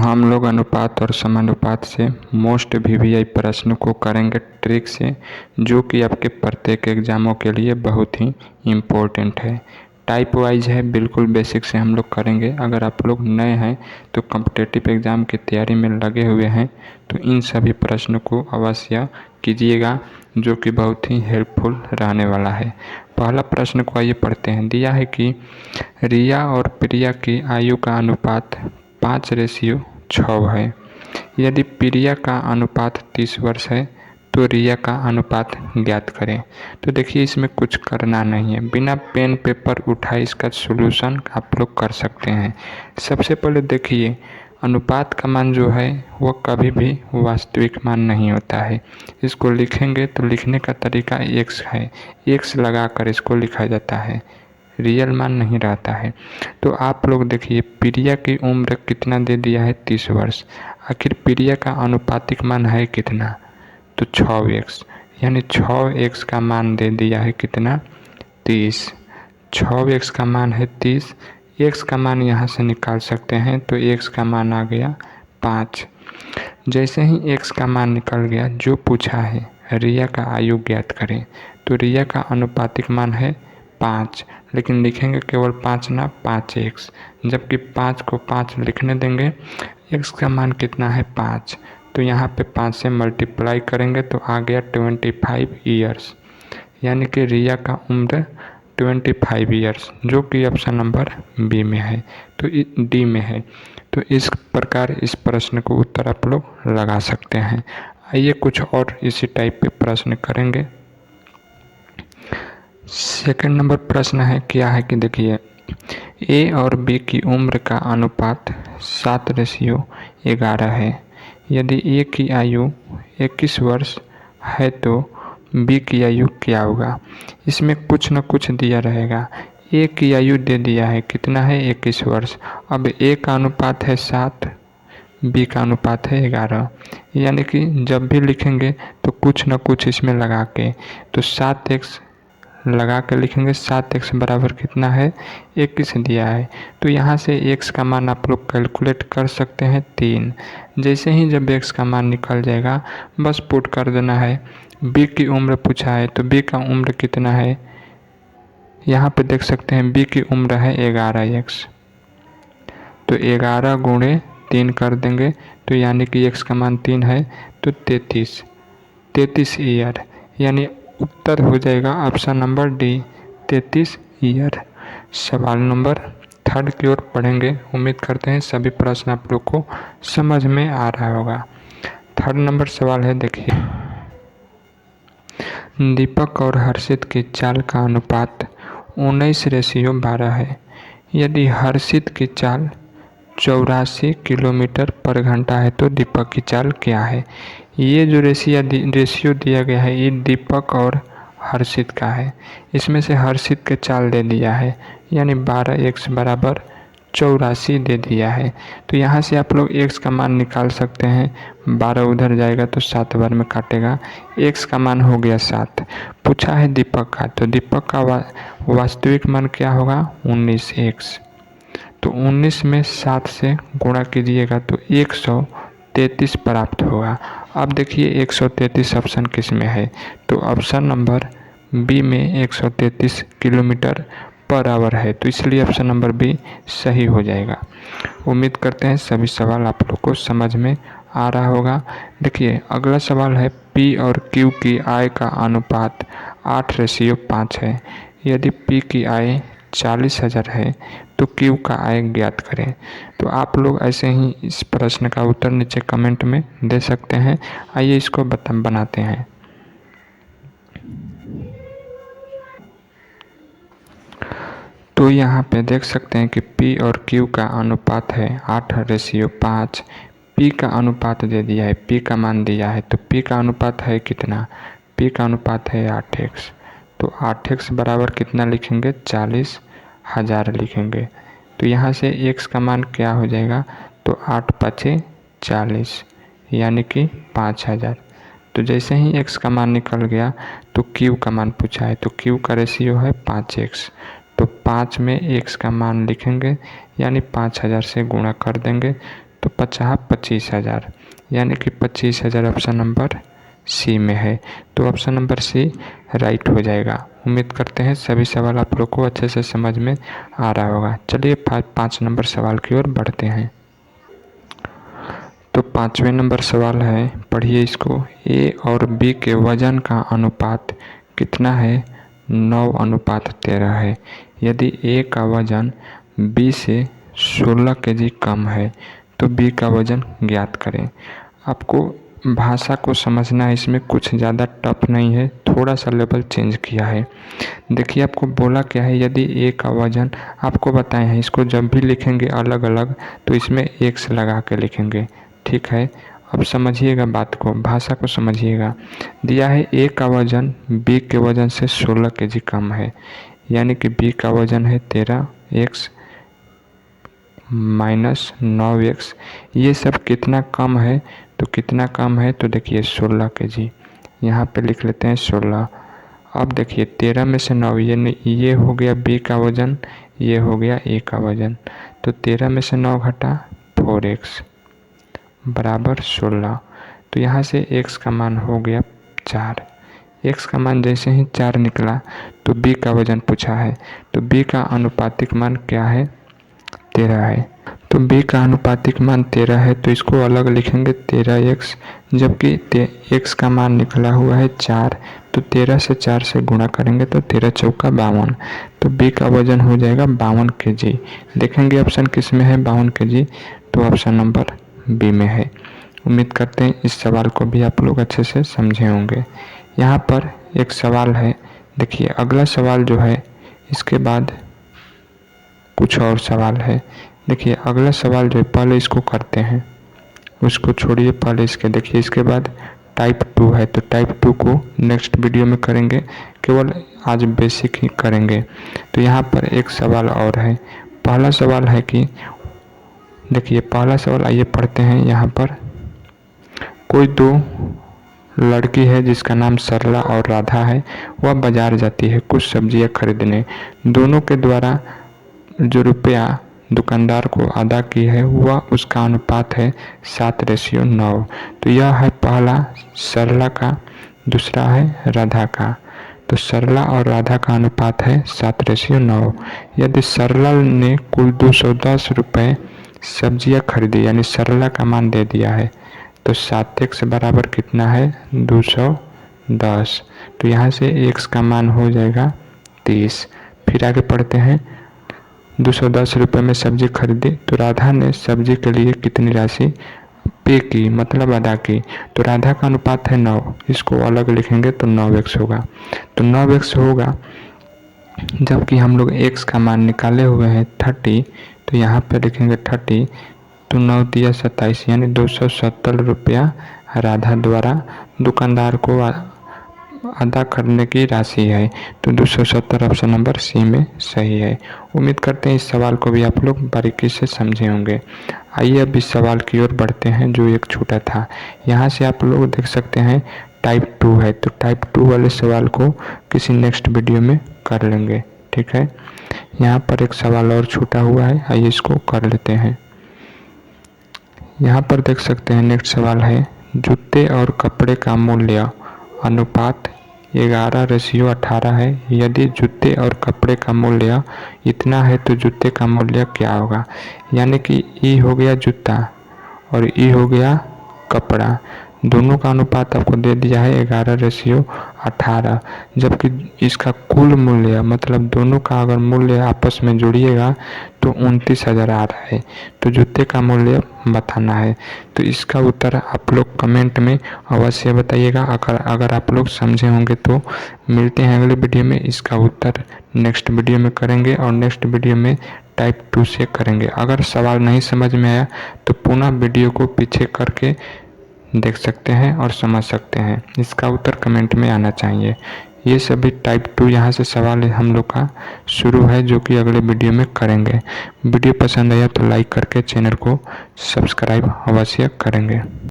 हम लोग अनुपात और समानुपात से मोस्ट वीवीआई प्रश्न को करेंगे ट्रिक से, जो कि आपके प्रत्येक एग्जामों के लिए बहुत ही इम्पोर्टेंट है। टाइप वाइज है, बिल्कुल बेसिक से हम लोग करेंगे। अगर आप लोग नए हैं तो कॉम्पिटिटिव एग्ज़ाम की तैयारी में लगे हुए हैं तो इन सभी प्रश्नों को अवश्य कीजिएगा, जो कि बहुत ही हेल्पफुल रहने वाला है। पहला प्रश्न को आइए पढ़ते हैं। दिया है कि रिया और प्रिया की आयु का अनुपात 5:6 है। यदि प्रिया का अनुपात 30 वर्ष है तो रिया का अनुपात ज्ञात करें। तो देखिए, इसमें कुछ करना नहीं है, बिना पेन पेपर उठाए इसका सॉल्यूशन आप लोग कर सकते हैं। सबसे पहले देखिए, अनुपात का मान जो है वो कभी भी वास्तविक मान नहीं होता है। इसको लिखेंगे तो लिखने का तरीका x है, x लगाकर इसको लिखा जाता है, रियल मान नहीं रहता है। तो आप लोग देखिए, प्रिया की उम्र कितना दे दिया है, 30 वर्ष। आखिर प्रिया का अनुपातिक मान है कितना, तो 6x, यानी 6x का मान दे दिया है कितना, 30। 6x का मान है 30, x का मान यहाँ से निकाल सकते हैं तो x का मान आ गया 5। जैसे ही x का मान निकल गया, जो पूछा है रिया का आयु ज्ञात करें, तो रिया का अनुपातिक मान है 5, लेकिन लिखेंगे केवल 5 ना, 5x, जबकि 5 को 5 लिखने देंगे। x का मान कितना है, 5, तो यहाँ पे 5 से मल्टीप्लाई करेंगे तो आ गया 25 ईयर्स, यानी कि रिया का उम्र 25 ईयर्स, जो कि ऑप्शन नंबर बी में है, तो डी में है। तो इस प्रकार इस प्रश्न को उत्तर आप लोग लगा सकते हैं। आइए कुछ और इसी टाइप के प्रश्न करेंगे। सेकंड नंबर प्रश्न है, क्या है कि देखिए, ए और बी की उम्र का अनुपात 7:11 है। यदि ए की आयु 21 वर्ष है तो बी की आयु क्या होगा। इसमें कुछ न कुछ दिया रहेगा। ए की आयु दे दिया है कितना है, 21 वर्ष। अब ए का अनुपात है 7, बी का अनुपात है 11, यानी कि जब भी लिखेंगे तो कुछ न कुछ इसमें लगा के, तो 7x लगा के लिखेंगे। 7x बराबर कितना है, 21 दिया है, तो यहाँ से x का मान आप लोग कैलकुलेट कर सकते हैं 3। जैसे ही जब x का मान निकल जाएगा, बस पुट कर देना है। b की उम्र पूछा है तो b का उम्र कितना है, यहाँ पे देख सकते हैं b की उम्र है 11x, तो 11 गुणे 3 कर देंगे, तो यानी कि x का मान 3 है, तो 33 ईयर, यानी उत्तर हो जाएगा ऑप्शन नंबर डी, 33 ईयर। सवाल नंबर 3 की ओर पढ़ेंगे। उम्मीद करते हैं सभी प्रश्न आप लोग को समझ में आ रहा होगा। 3 नंबर सवाल है, देखिए, दीपक और हर्षित की चाल का अनुपात 19:12 है। यदि हर्षित की चाल 84 किलोमीटर पर घंटा है तो दीपक की चाल क्या है। ये जो रेशियो दिया गया है, ये दीपक और हर्षित का है। इसमें से हर्षित के चाल दे दिया है, यानी 12x बराबर 84 दे दिया है। तो यहाँ से आप लोग x का मान निकाल सकते हैं। 12 उधर जाएगा तो 7 बार में काटेगा, x का मान हो गया 7। पूछा है दीपक का, तो दीपक का वास्तविक मान क्या होगा, 19x। तो 19 में 7 से गुणा कीजिएगा तो 133 प्राप्त होगा। अब देखिए 133 ऑप्शन किस में है, तो ऑप्शन नंबर बी में 133 किलोमीटर पर आवर है, तो इसलिए ऑप्शन नंबर बी सही हो जाएगा। उम्मीद करते हैं सभी सवाल आप लोग को समझ में आ रहा होगा। देखिए, अगला सवाल है, पी और क्यू की आय का अनुपात 8:5 है। यदि पी की आय 40,000 है तो क्यू का आय ज्ञात करें। तो आप लोग ऐसे ही इस प्रश्न का उत्तर नीचे कमेंट में दे सकते हैं। आइए इसको बनाते हैं। तो यहाँ पे देख सकते हैं कि P और Q का अनुपात है 8:5। P का अनुपात दे दिया है, P का मान दिया है, तो P का अनुपात है कितना, P का अनुपात है 8x। तो 8x बराबर कितना लिखेंगे, 40,000 लिखेंगे। तो यहाँ से x का मान क्या हो जाएगा, तो 8×5 = 40, यानी कि 5,000। तो जैसे ही x का मान निकल गया तो q का मान पूछा है, तो q का रेशियो है 5x, तो 5 में x का मान लिखेंगे, यानी 5,000 से गुणा कर देंगे तो 25,000 यानी कि 25,000 ऑप्शन नंबर सी में है। तो ऑप्शन नंबर सी राइट हो जाएगा। उम्मीद करते हैं सभी सवाल आप लोग को अच्छे से समझ में आ रहा होगा। चलिए 5 नंबर सवाल की ओर बढ़ते हैं। तो 5वें नंबर सवाल है, पढ़िए इसको। ए और बी के वजन का अनुपात कितना है? 9:13 है। यदि ए का वजन बी से 16 kg कम है तो बी का वजन ज्ञात करें। आपको भाषा को समझना है, इसमें कुछ ज़्यादा टफ नहीं है, थोड़ा सा लेवल चेंज किया है। देखिए आपको बोला क्या है, यदि ए का वजन आपको बताए हैं, इसको जब भी लिखेंगे अलग अलग तो इसमें x लगा के लिखेंगे, ठीक है। अब समझिएगा बात को, भाषा को समझिएगा। दिया है ए का वजन बी के वजन से 16 kg कम है, यानी कि बी का वजन है 13x माइनस 9x। ये सब कितना कम है? तो कितना कम है तो देखिए 16 kg, यहाँ पे लिख लेते हैं 16। अब देखिए 13 में से 9, ये हो गया बी का वजन, ये हो गया ए का वजन। तो 13 में से 9 घटा 4x बराबर 16। तो यहाँ से x का मान हो गया 4। x का मान जैसे ही 4 निकला तो b का वजन पूछा है, तो b का अनुपातिक मान क्या है? 13 है। तो b का अनुपातिक मान 13 है, तो इसको अलग लिखेंगे 13x, जबकि x का मान निकला हुआ है 4। तो 13 से 4 से गुणा करेंगे तो 13 चौका 52। तो b का वजन हो जाएगा 52 kg। देखेंगे ऑप्शन किस में है 52 kg, तो ऑप्शन नंबर बी में है। उम्मीद करते हैं इस सवाल को भी आप लोग अच्छे से समझे होंगे। यहाँ पर एक सवाल है, देखिए अगला सवाल जो है इसके बाद कुछ और सवाल है। देखिए अगला सवाल जो है, पहले इसको करते हैं, उसको छोड़िए, पहले इसके देखिए। इसके बाद टाइप 2 है, तो टाइप 2 को नेक्स्ट वीडियो में करेंगे, केवल आज बेसिक ही करेंगे। तो यहाँ पर एक सवाल और है। पहला सवाल है कि देखिए पहला सवाल आइए पढ़ते हैं। यहाँ पर कोई दो लड़की है जिसका नाम सरला और राधा है। वह बाजार जाती है कुछ सब्जियां खरीदने। दोनों के द्वारा जो रुपया दुकानदार को अदा की है वह उसका अनुपात है 7:9। तो यह है पहला सरला का, दूसरा है राधा का। तो सरला और राधा का अनुपात है 7:9। यदि सरला ने कुल 210 रुपये सब्जियां खरीदी, यानी सरला का मान दे दिया है, तो 7x बराबर कितना है? 210। तो यहाँ से x का मान हो जाएगा 30। फिर आगे पढ़ते हैं। 210 रुपये में सब्जी खरीदी, तो राधा ने सब्जी के लिए कितनी राशि पे की, मतलब अदा की। तो राधा का अनुपात है 9, इसको अलग लिखेंगे तो 9x होगा। तो 9x होगा, जबकि हम लोग x का मान निकाले हुए हैं 30, तो यहाँ पे लिखेंगे 30। तो 9 दिया 27, यानी 270 रुपया राधा द्वारा दुकानदार को अदा करने की राशि है। तो 270 ऑप्शन नंबर सी में सही है। उम्मीद करते हैं इस सवाल को भी आप लोग बारीकी से समझे होंगे। आइए अब इस सवाल की ओर बढ़ते हैं जो एक छोटा था। यहाँ से आप लोग देख सकते हैं टाइप 2 है, तो टाइप 2 वाले सवाल को किसी नेक्स्ट वीडियो में कर लेंगे, ठीक है। यहाँ पर एक सवाल और छूटा हुआ है, आइए इसको कर लेते हैं। यहाँ पर देख सकते हैं नेक्स्ट सवाल है, जूते और कपड़े का मूल्य अनुपात 11:18 है। यदि जूते और कपड़े का मूल्य इतना है तो जूते का मूल्य क्या होगा। यानी कि ई हो गया जूता और ई हो गया कपड़ा, दोनों का अनुपात आपको दे दिया है 11:18, जबकि इसका कुल मूल्य मतलब दोनों का अगर मूल्य आपस में जोड़िएगा तो 29,000 आ रहा है। तो जूते का मूल्य बताना है। तो इसका उत्तर आप लोग कमेंट में अवश्य बताइएगा। अगर आप लोग समझे होंगे तो मिलते हैं अगले वीडियो में। इसका उत्तर नेक्स्ट वीडियो में करेंगे और नेक्स्ट वीडियो में टाइप 2 से करेंगे। अगर सवाल नहीं समझ में आया तो पुनः वीडियो को पीछे करके देख सकते हैं और समझ सकते हैं। इसका उत्तर कमेंट में आना चाहिए। ये सभी टाइप 2 यहाँ से सवाल हम लोग का शुरू है, जो कि अगले वीडियो में करेंगे। वीडियो पसंद आया तो लाइक करके चैनल को सब्सक्राइब अवश्य करेंगे।